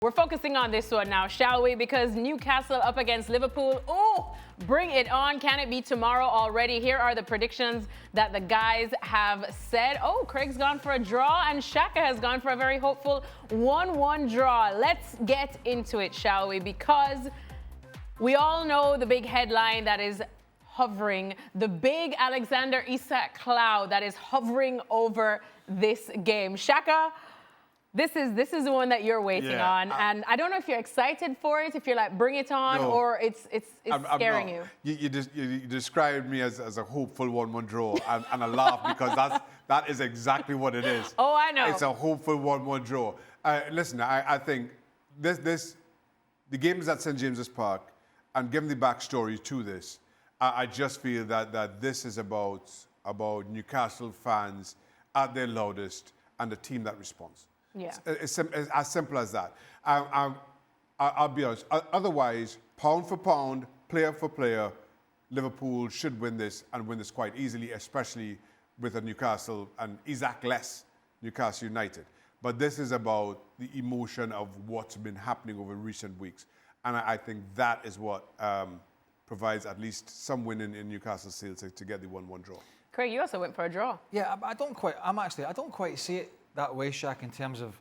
We're focusing on this one now, shall we? Because Newcastle up against Liverpool. Oh, bring it on. Can it be tomorrow already? Here are the predictions that the guys have said. Oh, Craig's gone for a draw and Shaka has gone for a very hopeful 1-1 draw. Let's get into it, shall we? Because we all know the big headline that is hovering, the big Alexander Isak cloud that is hovering over this game. Shaka, this is the one that you're waiting on, and I don't know if you're excited for it, if you're like, bring it on, or it's scaring you. You described me as a hopeful 1-1 draw, and I laugh because that is exactly what it is. Oh, I know. It's a hopeful 1-1 draw. Listen, I think the game is at St. James's Park, and given the backstory to this, I just feel that this is about Newcastle fans at their loudest and the team that responds. Yeah. It's as simple as that. I'll be honest. Otherwise, pound for pound, player for player, Liverpool should win this and win this quite easily, especially with a Newcastle and Isak-less Newcastle United. But this is about the emotion of what's been happening over recent weeks. And I think that is what provides at least some win in Newcastle's sales to get the 1-1 draw. Craig, you also went for a draw. Yeah, I don't quite see it that way, Shaq, in terms of,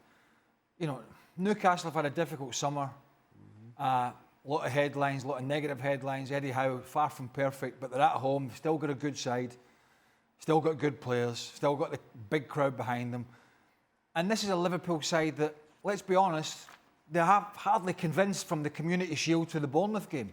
Newcastle have had a difficult summer. A lot of headlines, a lot of negative headlines. Eddie Howe, far from perfect, but they're at home. Still got a good side. Still got good players. Still got the big crowd behind them. And this is a Liverpool side that, let's be honest, they have hardly convinced from the Community Shield to the Bournemouth game.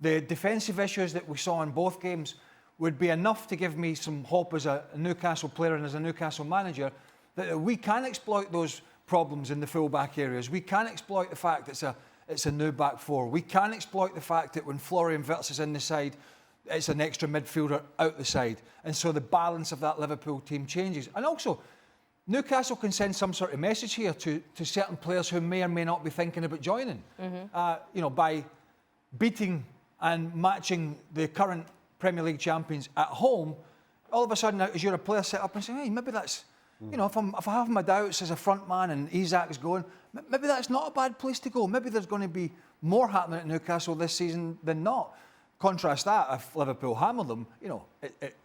The defensive issues that we saw in both games would be enough to give me some hope as a Newcastle player and as a Newcastle manager that we can exploit those problems in the full-back areas. We can exploit the fact it's a new back four. We can exploit the fact that when Florian Wirtz is in the side, it's an extra midfielder out the side. And so the balance of that Liverpool team changes. And also, Newcastle can send some sort of message here to certain players who may or may not be thinking about joining. By beating and matching the current Premier League champions at home, all of a sudden, as you're a player, set up and say, hey, maybe that's, if I have my doubts as a front man and Isak's going, maybe that's not a bad place to go. Maybe there's going to be more happening at Newcastle this season than not. Contrast that, if Liverpool hammer them,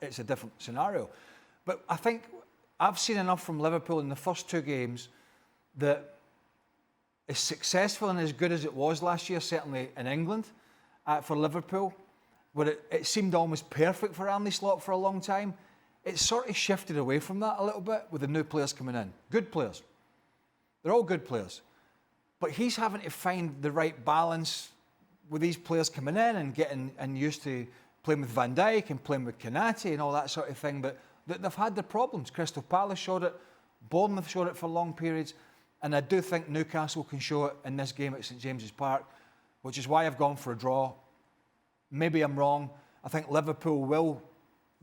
it's a different scenario. But I think I've seen enough from Liverpool in the first two games that as successful and as good as it was last year, certainly in England, for Liverpool, where it seemed almost perfect for Hislop for a long time, it's sort of shifted away from that a little bit with the new players coming in. Good players. They're all good players. But he's having to find the right balance with these players coming in and getting used to playing with Van Dijk and playing with Konate and all that sort of thing. But they've had their problems. Crystal Palace showed it. Bournemouth showed it for long periods. And I do think Newcastle can show it in this game at St James's Park, which is why I've gone for a draw. Maybe I'm wrong. I think Liverpool will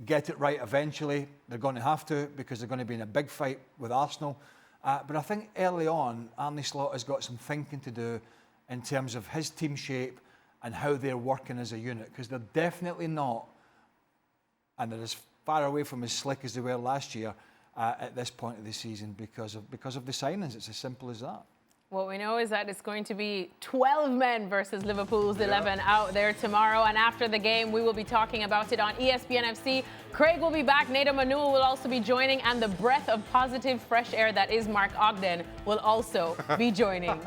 get it right eventually. They're going to have to because they're going to be in a big fight with Arsenal. But I think early on, Arne Slot has got some thinking to do in terms of his team shape and how they're working as a unit, because they're definitely not, and they're as far away from as slick as they were last year at this point of the season because of the signings. It's as simple as that. What we know is that it's going to be 12 men versus Liverpool's 11 out there tomorrow. And after the game, we will be talking about it on ESPN FC. Craig will be back. Nada Manul will also be joining. And the breath of positive fresh air that is Mark Ogden will also be joining.